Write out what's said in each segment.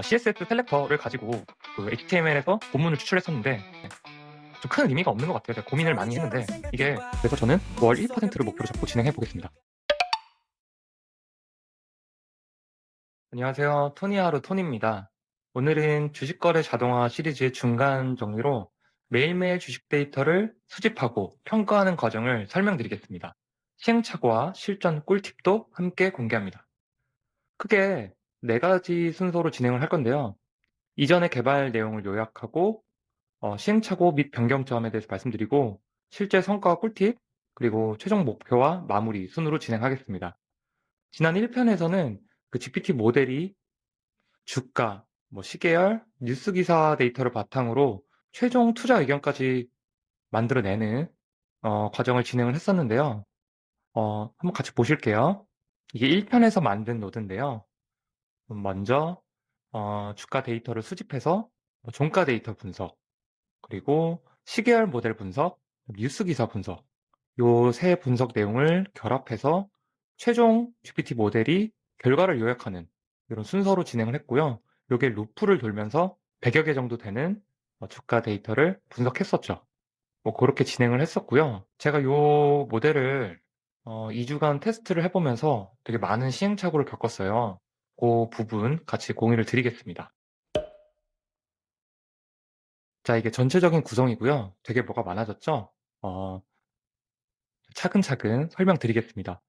CSS 셀렉터를 가지고 그 HTML에서 본문을 추출했었는데 좀 큰 의미가 없는 것 같아요. 제가 고민을 많이 했는데 이게 그래서 저는 월 1%를 목표로 잡고 진행해 보겠습니다. 안녕하세요. 토니하루 토니입니다. 오늘은 주식거래 자동화 시리즈의 중간 정리로 매일매일 주식 데이터를 수집하고 평가하는 과정을 설명드리겠습니다. 시행착오와 실전 꿀팁도 함께 공개합니다. 크게 4가지 순서로 진행을 할 건데요. 이전의 개발 내용을 요약하고 시행착오 및 변경점에 대해서 말씀드리고 실제 성과와 꿀팁, 그리고 최종 목표와 마무리 순으로 진행하겠습니다. 지난 1편에서는 그 GPT 모델이 주가, 시계열, 뉴스 기사 데이터를 바탕으로 최종 투자 의견까지 만들어내는 과정을 진행을 했었는데요. 한번 같이 보실게요. 이게 1편에서 만든 노드인데요. 먼저 주가 데이터를 수집해서 종가 데이터 분석, 그리고 시계열 모델 분석, 뉴스 기사 분석, 요 세 분석 내용을 결합해서 최종 GPT 모델이 결과를 요약하는 이런 순서로 진행을 했고요. 요게 루프를 돌면서 100여 개 정도 되는 주가 데이터를 분석했었죠. 그렇게 진행을 했었고요. 제가 요 모델을 2주간 테스트를 해보면서 되게 많은 시행착오를 겪었어요. 그 부분 같이 공유를 드리겠습니다. 자, 이게 전체적인 구성이고요. 되게 뭐가 많아졌죠? 차근차근 설명드리겠습니다.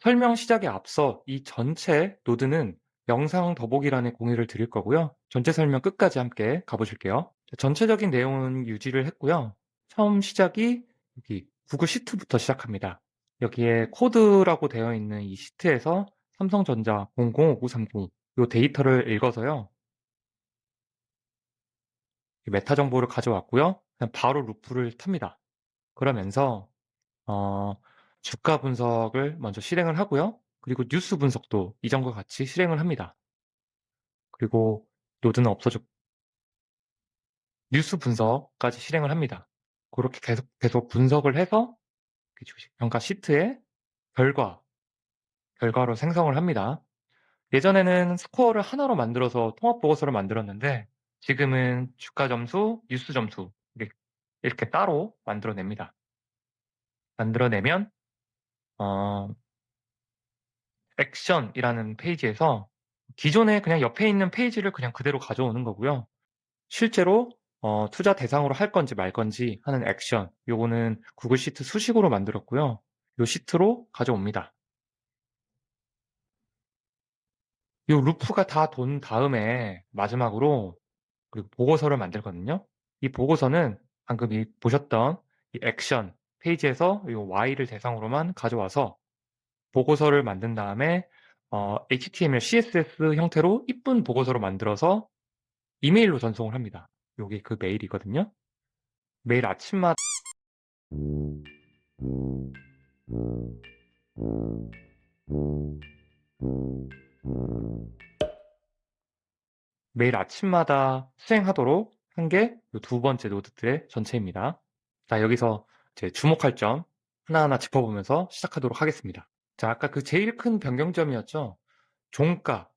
설명 시작에 앞서 이 전체 노드는 영상 더보기란에 공유를 드릴 거고요. 전체 설명 끝까지 함께 가보실게요. 전체적인 내용은 유지를 했고요. 처음 시작이 여기 구글 시트부터 시작합니다. 여기에 코드라고 되어 있는 이 시트에서 삼성전자 005930 이 데이터를 읽어서요. 메타 정보를 가져왔고요. 그냥 바로 루프를 탑니다. 그러면서 주가 분석을 먼저 실행을 하고요. 그리고 뉴스 분석도 이전과 같이 실행을 합니다. 그리고 노드는 없어졌고 뉴스 분석까지 실행을 합니다. 그렇게 계속 분석을 해서 그 주식 평가 시트에 결과로 생성을 합니다. 예전에는 스코어를 하나로 만들어서 통합 보고서를 만들었는데 지금은 주가 점수, 뉴스 점수 이렇게 따로 만들어냅니다. 만들어내면 어, 액션이라는 페이지에서 기존에 그냥 옆에 있는 페이지를 그냥 그대로 가져오는 거고요. 실제로 투자 대상으로 할 건지 말 건지 하는 액션, 요거는 구글 시트 수식으로 만들었고요. 요 시트로 가져옵니다. 요 루프가 다 돈 다음에 마지막으로 그리고 보고서를 만들거든요. 이 보고서는 방금 보셨던 이 액션 페이지에서 요 Y를 대상으로만 가져와서 보고서를 만든 다음에 HTML, CSS 형태로 이쁜 보고서로 만들어서 이메일로 전송을 합니다. 요게 그 메일이거든요. 매일 아침마다 수행하도록 한 게 두 번째 노드들의 전체입니다. 자, 여기서 이제 주목할 점 하나하나 짚어보면서 시작하도록 하겠습니다. 자, 아까 그 제일 큰 변경점이었죠. 종가.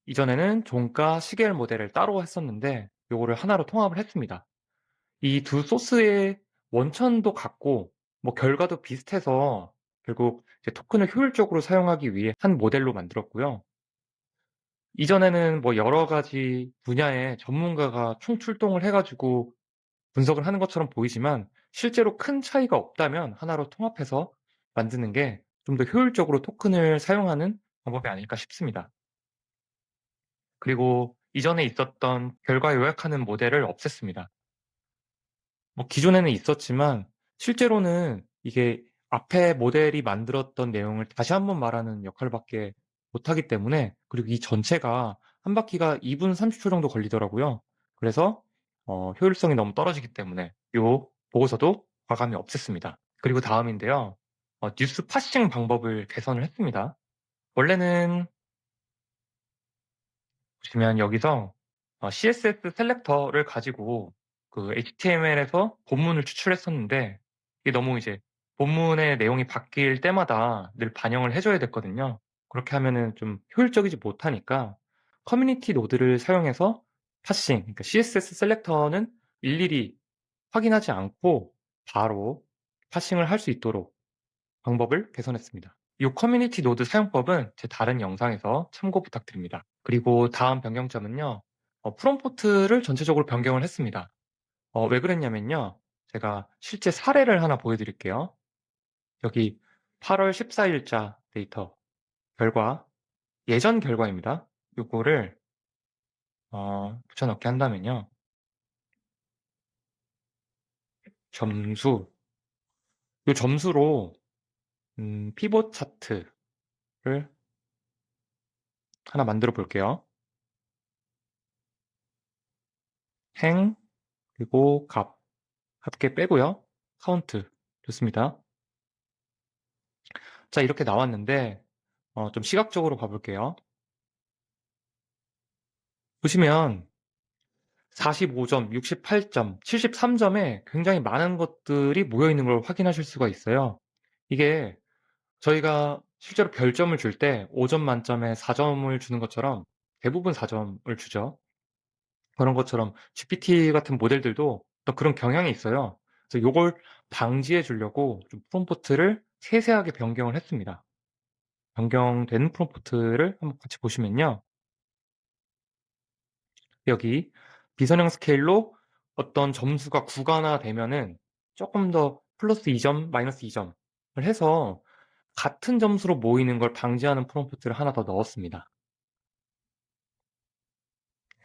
이전에는 종가 시계열 모델을 따로 했었는데 요거를 하나로 통합을 했습니다. 이 두 소스의 원천도 같고 결과도 비슷해서 결국 이제 토큰을 효율적으로 사용하기 위해 한 모델로 만들었고요. 이전에는 여러 가지 분야의 전문가가 총출동을 해가지고 분석을 하는 것처럼 보이지만 실제로 큰 차이가 없다면 하나로 통합해서 만드는 게 좀 더 효율적으로 토큰을 사용하는 방법이 아닐까 싶습니다. 그리고 이전에 있었던 결과 요약하는 모델을 없앴습니다. 기존에는 있었지만 실제로는 이게 앞에 모델이 만들었던 내용을 다시 한번 말하는 역할밖에 못하기 때문에 그리고 이 전체가 한 바퀴가 2분 30초 정도 걸리더라고요. 그래서 효율성이 너무 떨어지기 때문에 이 보고서도 과감히 없앴습니다. 그리고 다음인데요. 뉴스 파싱 방법을 개선을 했습니다. 원래는 보시면 여기서 CSS 셀렉터를 가지고 그 HTML에서 본문을 추출했었는데 이게 너무 이제 본문의 내용이 바뀔 때마다 늘 반영을 해줘야 됐거든요. 그렇게 하면은 좀 효율적이지 못하니까 커뮤니티 노드를 사용해서 파싱, 그러니까 CSS 셀렉터는 일일이 확인하지 않고 바로 파싱을 할 수 있도록 방법을 개선했습니다. 이 커뮤니티 노드 사용법은 제 다른 영상에서 참고 부탁드립니다. 그리고 다음 변경점은요. 프롬프트를 전체적으로 변경을 했습니다. 왜 그랬냐면요. 제가 실제 사례를 하나 보여드릴게요. 여기 8월 14일자 데이터 결과, 예전 결과입니다. 요거를 붙여넣기 한다면요. 점수, 요 점수로 피봇 차트를 하나 만들어 볼게요. 행, 그리고 값, 합계 빼고요. 카운트, 좋습니다. 자, 이렇게 나왔는데 좀 시각적으로 봐볼게요. 보시면 45점, 68점, 73점에 굉장히 많은 것들이 모여있는 걸 확인하실 수가 있어요. 이게 저희가 실제로 별점을 줄 때 5점 만점에 4점을 주는 것처럼 대부분 4점을 주죠. 그런 것처럼 GPT 같은 모델들도 또 그런 경향이 있어요. 그래서 이걸 방지해 주려고 좀 프롬프트를 세세하게 변경을 했습니다. 변경된 프롬프트를 한번 같이 보시면요. 여기 비선형 스케일로 어떤 점수가 구간화되면은 조금 더 플러스 2점, 마이너스 2점을 해서 같은 점수로 모이는 걸 방지하는 프롬프트를 하나 더 넣었습니다.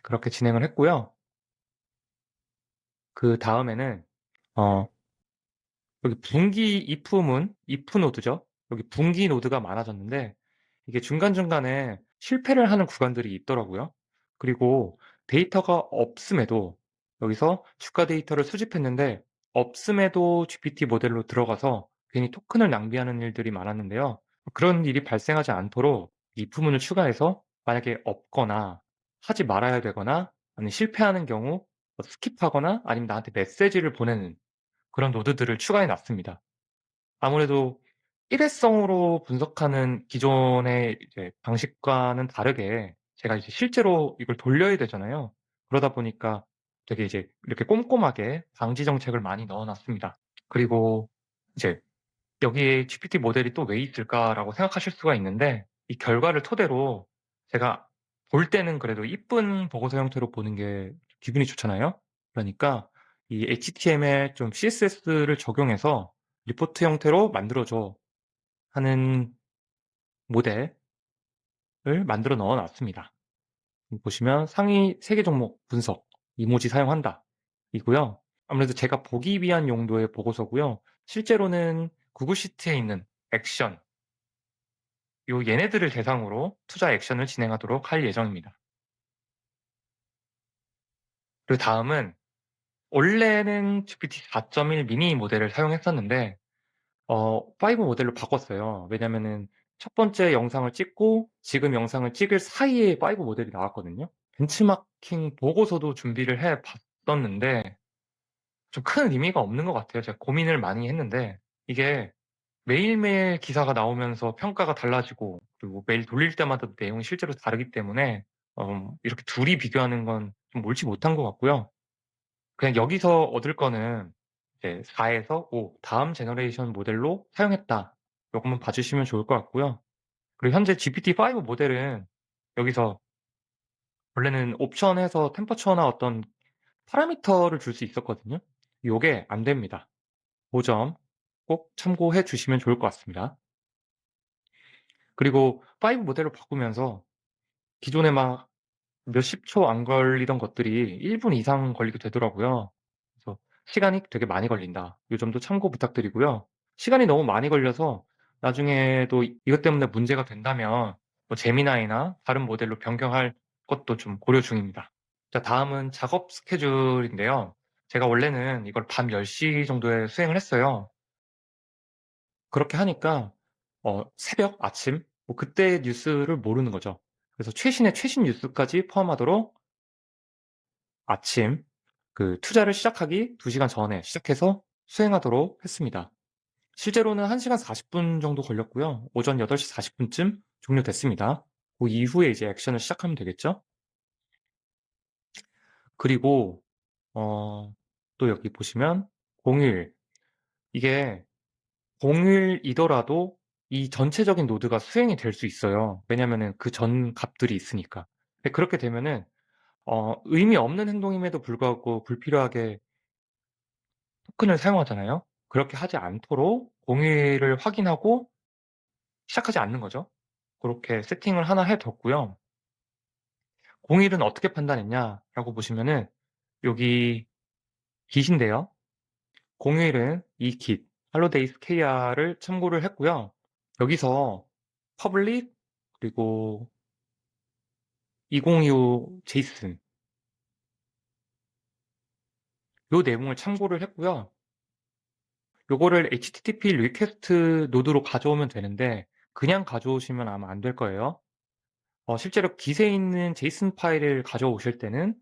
그렇게 진행을 했고요. 그 다음에는 여기 분기 if if 노드죠. 여기 분기 노드가 많아졌는데 이게 중간중간에 실패를 하는 구간들이 있더라고요. 그리고 데이터가 없음에도 여기서 주가 데이터를 수집했는데 없음에도 GPT 모델로 들어가서 괜히 토큰을 낭비하는 일들이 많았는데요. 그런 일이 발생하지 않도록 if문을 추가해서 만약에 없거나 하지 말아야 되거나 아니면 실패하는 경우 스킵하거나 아니면 나한테 메시지를 보내는 그런 노드들을 추가해 놨습니다. 아무래도 일회성으로 분석하는 기존의 이제 방식과는 다르게 제가 이제 실제로 이걸 돌려야 되잖아요. 그러다 보니까 되게 이제 이렇게 꼼꼼하게 방지 정책을 많이 넣어 놨습니다. 그리고 이제 여기에 GPT 모델이 또 왜 있을까라고 생각하실 수가 있는데 이 결과를 토대로 제가 볼 때는 그래도 이쁜 보고서 형태로 보는 게 기분이 좋잖아요. 그러니까 이 HTML 좀 CSS를 적용해서 리포트 형태로 만들어줘 하는 모델을 만들어 넣어 놨습니다. 보시면 상위 3개 종목 분석, 이모지 사용한다 이고요. 아무래도 제가 보기 위한 용도의 보고서고요. 실제로는 구글 시트에 있는 액션, 요 얘네들을 대상으로 투자 액션을 진행하도록 할 예정입니다. 그리고 다음은 원래는 GPT 4.1 미니 모델을 사용했었는데 5 모델로 바꿨어요. 왜냐면은 첫 번째 영상을 찍고 지금 영상을 찍을 사이에 5 모델이 나왔거든요. 벤치마킹 보고서도 준비를 해 봤었는데 좀 큰 의미가 없는 것 같아요. 제가 고민을 많이 했는데 이게 매일매일 기사가 나오면서 평가가 달라지고 그리고 매일 돌릴 때마다 내용이 실제로 다르기 때문에 이렇게 둘이 비교하는 건 좀 옳지 못한 것 같고요. 그냥 여기서 얻을 거는 이제 4에서 5 다음 제너레이션 모델로 사용했다. 요것만 봐주시면 좋을 것 같고요. 그리고 현재 GPT-5 모델은 여기서 원래는 옵션에서 템퍼처나 어떤 파라미터를 줄 수 있었거든요. 요게 안 됩니다. 그 점 꼭 참고해 주시면 좋을 것 같습니다. 그리고 5 모델로 바꾸면서 기존에 막 몇십 초 안 걸리던 것들이 1분 이상 걸리게 되더라고요. 그래서 시간이 되게 많이 걸린다. 요 점도 참고 부탁드리고요. 시간이 너무 많이 걸려서 나중에도 이것 때문에 문제가 된다면 뭐 제미나이나 다른 모델로 변경할 것도 좀 고려 중입니다. 자, 다음은 작업 스케줄인데요. 제가 원래는 이걸 밤 10시 정도에 수행을 했어요. 그렇게 하니까 새벽, 아침 뭐 그때 뉴스를 모르는 거죠. 그래서 최신의 최신 뉴스까지 포함하도록 아침 그 투자를 시작하기 2시간 전에 시작해서 수행하도록 했습니다. 실제로는 1시간 40분 정도 걸렸고요. 오전 8시 40분쯤 종료됐습니다. 그 이후에 이제 액션을 시작하면 되겠죠? 그리고 어, 또 여기 보시면 공휴일. 이게 공휴일이더라도 이 전체적인 노드가 수행이 될 수 있어요. 왜냐면은 그 전 값들이 있으니까. 근데 그렇게 되면은 의미 없는 행동임에도 불구하고 불필요하게 토큰을 사용하잖아요. 그렇게 하지 않도록 공휴일을 확인하고 시작하지 않는 거죠. 그렇게 세팅을 하나 해뒀고요. 공휴일은 어떻게 판단했냐라고 보시면은 여기 깃인데요. 공휴일은 이 깃, 할로데이스 KR을 참고를 했고요. 여기서 public 그리고 2025 제이슨 요 내용을 참고를 했고요. 요거를 HTTP 리퀘스트 노드로 가져오면 되는데 그냥 가져오시면 아마 안 될 거예요. 실제로 깃에 있는 제이슨 파일을 가져오실 때는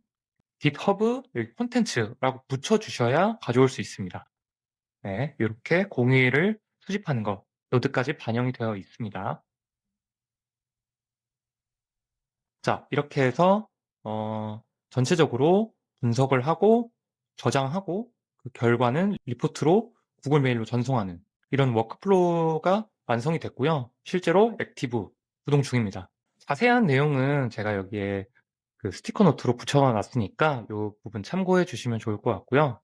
GitHub 콘텐츠라고 붙여주셔야 가져올 수 있습니다. 네, 이렇게 공휴일을 수집하는 거, 노드까지 반영이 되어 있습니다. 자, 이렇게 해서 전체적으로 분석을 하고 저장하고 그 결과는 리포트로 구글 메일로 전송하는 이런 워크플로우가 완성이 됐고요. 실제로 액티브 구동 중입니다. 자세한 내용은 제가 여기에 그 스티커 노트로 붙여놔 놨으니까 이 부분 참고해 주시면 좋을 것 같고요.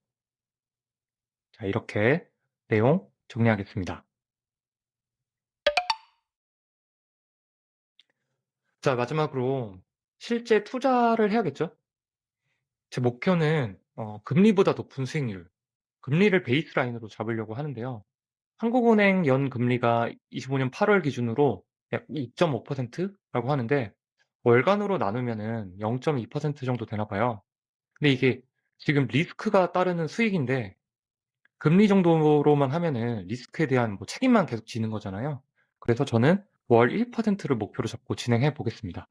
자, 이렇게 내용 정리하겠습니다. 자, 마지막으로 실제 투자를 해야겠죠? 제 목표는 금리보다 높은 수익률, 금리를 베이스라인으로 잡으려고 하는데요. 한국은행 연금리가 25년 8월 기준으로 약 2.5%라고 하는데 월간으로 나누면은 0.2% 정도 되나 봐요. 근데 이게 지금 리스크가 따르는 수익인데 금리 정도로만 하면은 리스크에 대한 뭐 책임만 계속 지는 거잖아요. 그래서 저는 월 1%를 목표로 잡고 진행해 보겠습니다.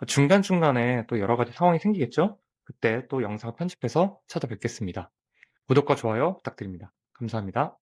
중간중간에 또 여러 가지 상황이 생기겠죠? 그때 또 영상 편집해서 찾아뵙겠습니다. 구독과 좋아요 부탁드립니다. 감사합니다.